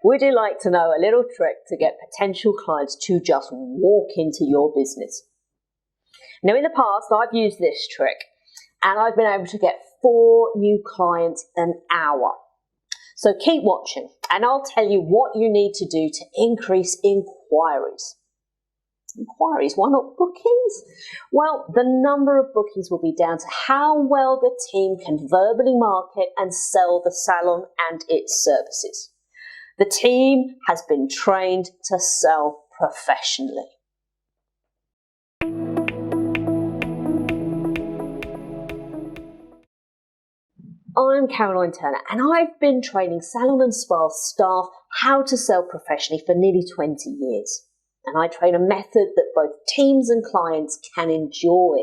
would you like to know a little trick to get potential clients to just walk into your business? Now, in the past, I've used this trick and I've been able to get 4 new clients an hour. So keep watching and I'll tell you what you need to do to increase inquiries. Inquiries, why not bookings? Well, the number of bookings will be down to how well the team can verbally market and sell the salon and its services. The team has been trained to sell professionally. I'm Caroline Turner and I've been training salon and spa staff how to sell professionally for nearly 20 years. And I train a method that both teams and clients can enjoy.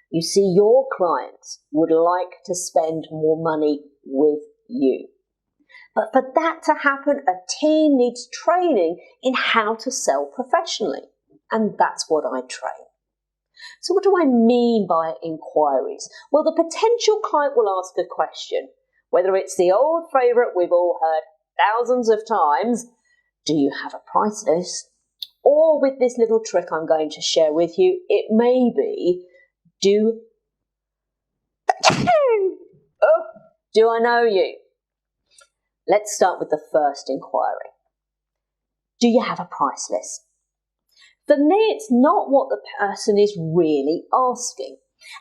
You see, your clients would like to spend more money with you. But for that to happen, a team needs training in how to sell professionally. And that's what I train. So what do I mean by inquiries? Well, the potential client will ask a question, whether it's the old favourite we've all heard thousands of times, do you have a price list? Or with this little trick I'm going to share with you, it may be, do I know you? Let's start with the first inquiry. Do you have a price list? For me, it's not what the person is really asking.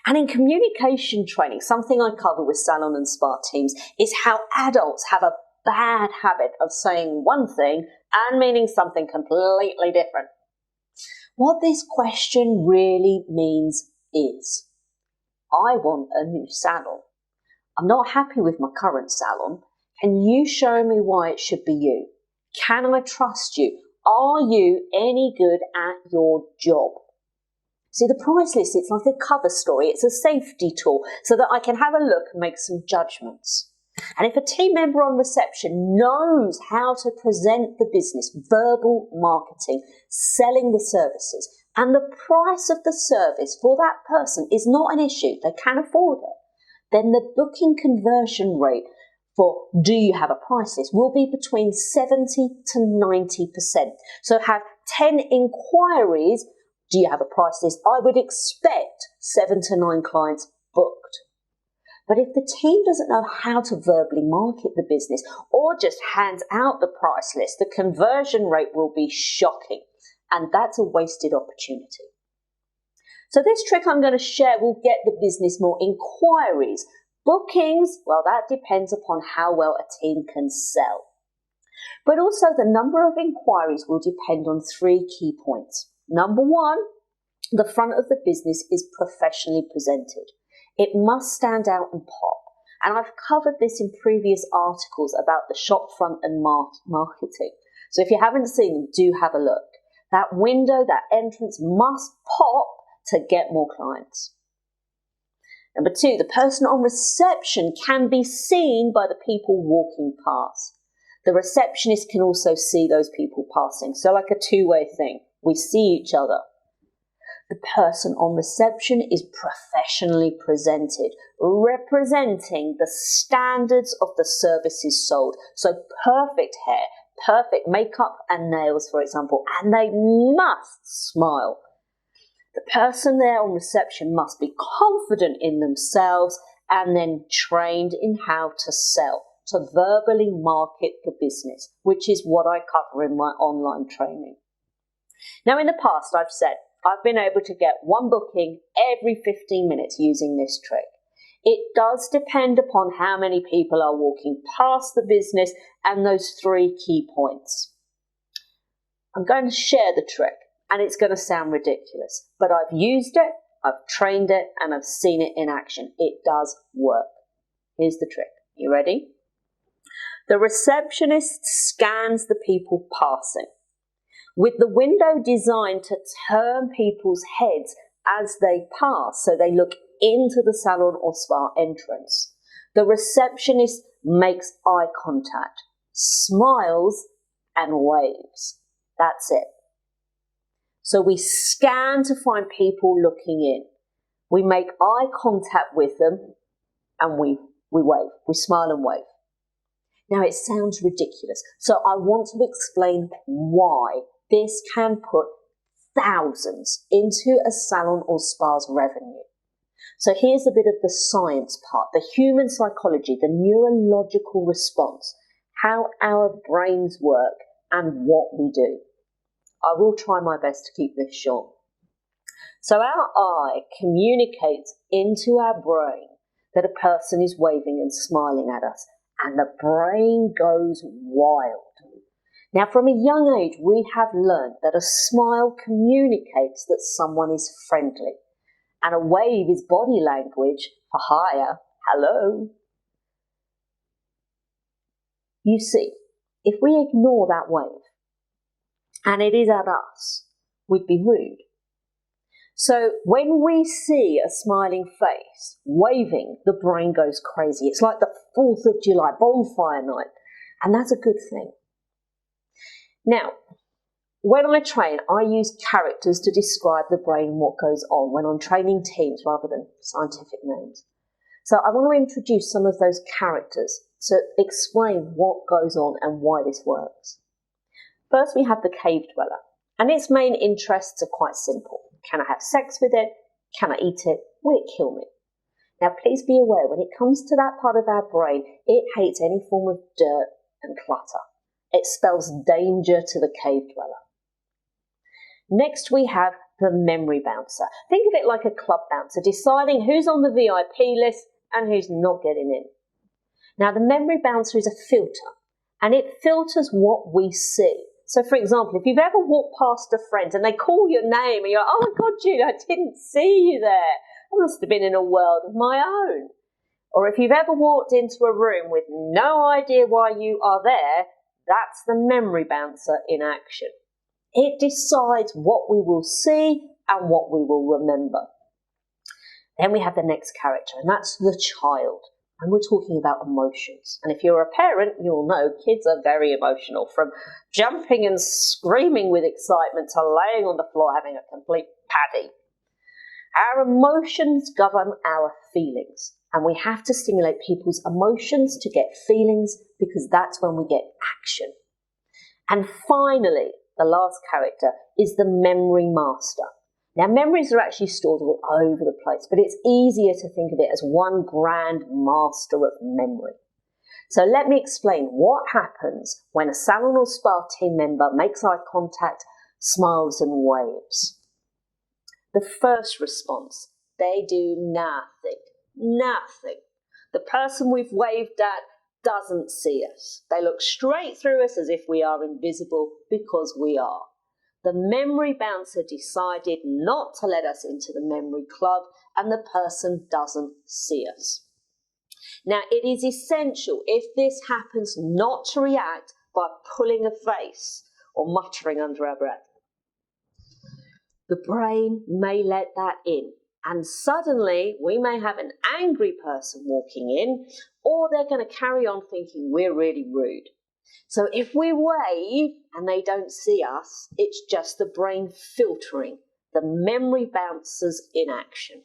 And in communication training, something I cover with salon and spa teams is how adults have a bad habit of saying one thing and meaning something completely different. What this question really means is, I want a new salon. I'm not happy with my current salon. Can you show me why it should be you? Can I trust you? Are you any good at your job? See, the price list, it's like a cover story. It's a safety tool so that I can have a look and make some judgments. And if a team member on reception knows how to present the business, verbal marketing, selling the services, and the price of the service for that person is not an issue, they can afford it, then the booking conversion rate for do you have a price list will be between 70 to 90%. So have 10 inquiries, do you have a price list? I would expect 7 to 9 clients booked. But if the team doesn't know how to verbally market the business or just hands out the price list, the conversion rate will be shocking. And that's a wasted opportunity. So this trick I'm going to share will get the business more inquiries. Bookings, well, that depends upon how well a team can sell. But also the number of inquiries will depend on 3 key points. Number 1, the front of the business is professionally presented. It must stand out and pop. And I've covered this in previous articles about the shop front and marketing. So if you haven't seen them, do have a look. That window, that entrance must pop to get more clients. Number 2, the person on reception can be seen by the people walking past. The receptionist can also see those people passing. So like a 2-way thing. We see each other. The person on reception is professionally presented, representing the standards of the services sold. So perfect hair, perfect makeup and nails, for example, and they must smile. The person there on reception must be confident in themselves and then trained in how to sell, to verbally market the business, which is what I cover in my online training. Now, in the past, I've said, I've been able to get 1 booking every 15 minutes using this trick. It does depend upon how many people are walking past the business and those 3 key points. I'm going to share the trick and it's going to sound ridiculous, but I've used it, I've trained it, and I've seen it in action. It does work. Here's the trick. You ready? The receptionist scans the people passing, with the window designed to turn people's heads as they pass, so they look into the salon or spa entrance. The receptionist makes eye contact, smiles, and waves. That's it. So we scan to find people looking in. We make eye contact with them, and we wave. We smile and wave. Now, it sounds ridiculous, so I want to explain why this can put thousands into a salon or spa's revenue. So here's a bit of the science part, the human psychology, the neurological response, how our brains work and what we do. I will try my best to keep this short. So our eye communicates into our brain that a person is waving and smiling at us, and the brain goes wild. Now, from a young age, we have learned that a smile communicates that someone is friendly, and a wave is body language for hiya, hello. You see, if we ignore that wave, and it is at us, we'd be rude. So when we see a smiling face, waving, the brain goes crazy. It's like the 4th of July, bonfire night, and that's a good thing. Now, when I train, I use characters to describe the brain and what goes on when I'm training teams rather than scientific names. So I want to introduce some of those characters to explain what goes on and why this works. First, we have the cave dweller, and its main interests are quite simple. Can I have sex with it? Can I eat it? Will it kill me? Now, please be aware, when it comes to that part of our brain, it hates any form of dirt and clutter. It spells danger to the cave dweller. Next, we have the memory bouncer. Think of it like a club bouncer, deciding who's on the VIP list and who's not getting in. Now, the memory bouncer is a filter, and it filters what we see. So, for example, if you've ever walked past a friend and they call your name and you're like, oh my God, Jude, I didn't see you there. I must have been in a world of my own. Or if you've ever walked into a room with no idea why you are there, that's the memory bouncer in action. It decides what we will see and what we will remember. Then we have the next character, and that's the child. And we're talking about emotions. And if you're a parent, you'll know kids are very emotional, from jumping and screaming with excitement to laying on the floor having a complete paddy. Our emotions govern our feelings, and we have to stimulate people's emotions to get feelings, because that's when we get action. And finally, the last character is the memory master. Now, memories are actually stored all over the place, but it's easier to think of it as one grand master of memory. So let me explain what happens when a salon or spa team member makes eye contact, smiles and waves. The first response, they do nothing. Nothing. The person we've waved at doesn't see us. They look straight through us as if we are invisible, because we are. The memory bouncer decided not to let us into the memory club, and the person doesn't see us. Now, it is essential, if this happens, not to react by pulling a face or muttering under our breath. The brain may let that in, and suddenly we may have an angry person walking in, or they're going to carry on thinking we're really rude. So if we wave and they don't see us, it's just the brain filtering, the memory bouncers in action.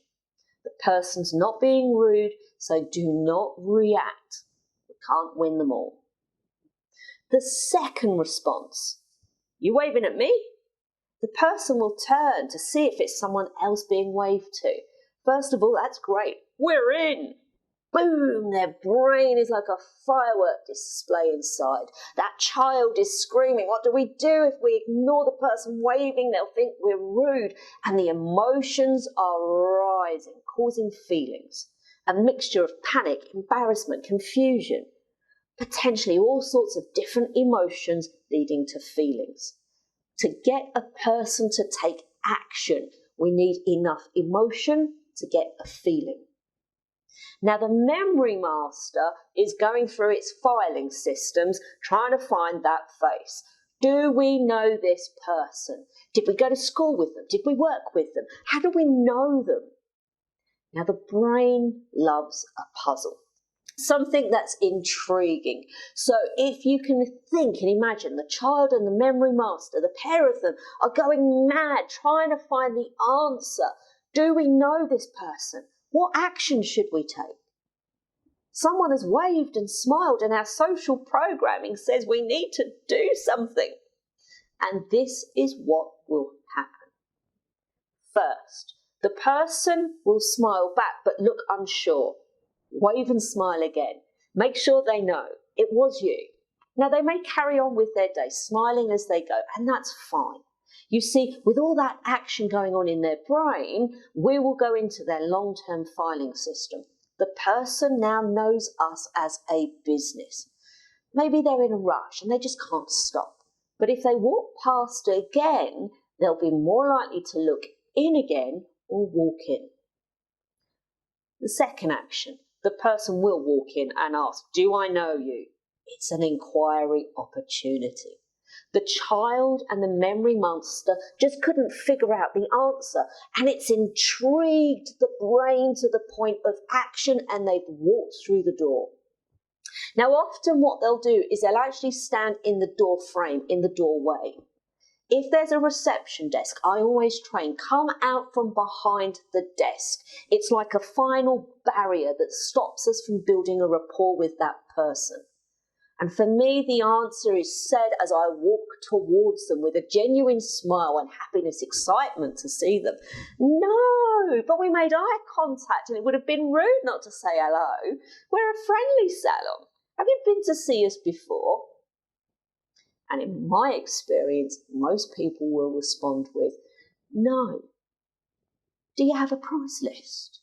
The person's not being rude, so do not react. We can't win them all. The second response, you waving at me? The person will turn to see if it's someone else being waved to. First of all, that's great. We're in. Boom, their brain is like a firework display inside. That child is screaming, what do we do if we ignore the person waving? They'll think we're rude. And the emotions are rising, causing feelings. A mixture of panic, embarrassment, confusion. Potentially all sorts of different emotions leading to feelings. To get a person to take action, we need enough emotion to get a feeling. Now, the memory master is going through its filing systems, trying to find that face. Do we know this person? Did we go to school with them? Did we work with them? How do we know them? Now, the brain loves a puzzle, something that's intriguing. So if you can think and imagine the child and the memory master, the pair of them are going mad trying to find the answer. Do we know this person? What action should we take? Someone has waved and smiled, and our social programming says we need to do something. And this is what will happen. First, the person will smile back but look unsure. Wave and smile again. Make sure they know it was you. Now, they may carry on with their day, smiling as they go, and that's fine. You see, with all that action going on in their brain, we will go into their long-term filing system. The person now knows us as a business. Maybe they're in a rush and they just can't stop. But if they walk past again, they'll be more likely to look in again or walk in. The second action, the person will walk in and ask, "Do I know you?" It's an inquiry opportunity. The child and the memory monster just couldn't figure out the answer, and it's intrigued the brain to the point of action, and they've walked through the door. Now, often what they'll do is they'll actually stand in the door frame, in the doorway. If there's a reception desk, I always train, come out from behind the desk. It's like a final barrier that stops us from building a rapport with that person. And for me, the answer is said as I walk towards them with a genuine smile and happiness, excitement to see them. No, but we made eye contact and it would have been rude not to say hello. We're a friendly salon. Have you been to see us before? And in my experience, most people will respond with, no. Do you have a price list?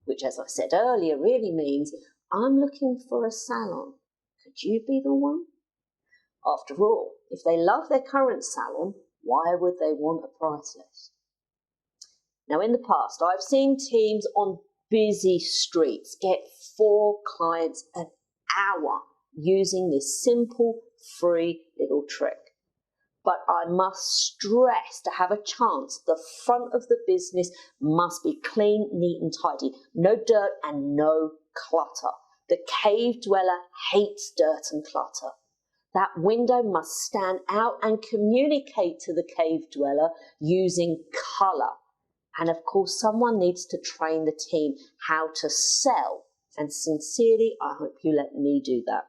Which, as I said earlier, really means I'm looking for a salon. Could you be the one? After all, if they love their current salon, why would they want a price list? Now, in the past, I've seen teams on busy streets get 4 clients an hour using this simple, free little trick. But I must stress, to have a chance, the front of the business must be clean, neat and tidy. No dirt and no clutter. The cave dweller hates dirt and clutter. That window must stand out and communicate to the cave dweller using colour. And of course, someone needs to train the team how to sell. And sincerely, I hope you let me do that.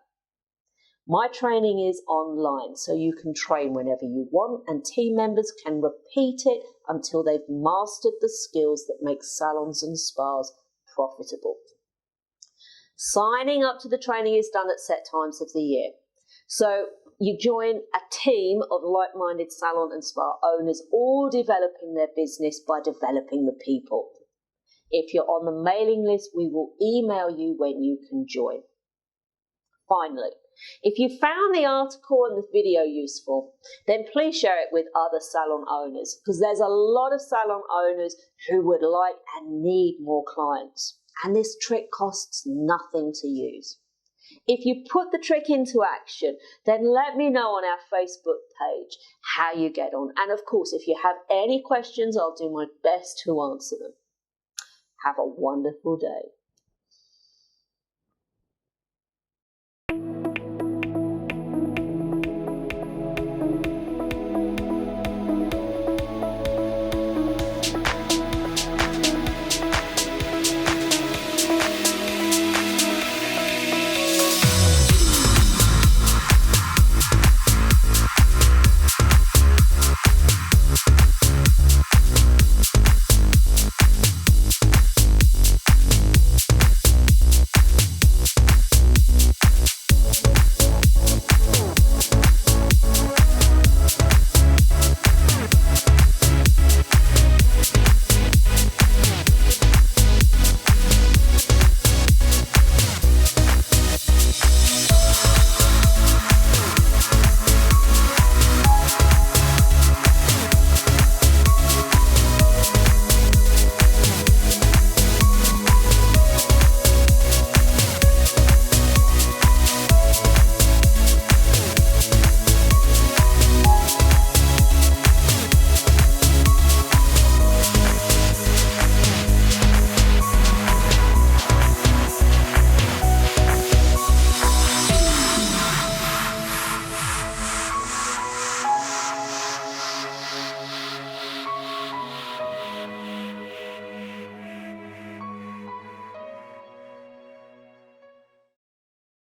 My training is online, so you can train whenever you want, and team members can repeat it until they've mastered the skills that make salons and spas profitable. Signing up to the training is done at set times of the year. So you join a team of like-minded salon and spa owners, all developing their business by developing the people. If you're on the mailing list, we will email you when you can join. Finally, if you found the article and the video useful, then please share it with other salon owners, because there's a lot of salon owners who would like and need more clients. And this trick costs nothing to use. If you put the trick into action, then let me know on our Facebook page how you get on. And of course, if you have any questions, I'll do my best to answer them. Have a wonderful day.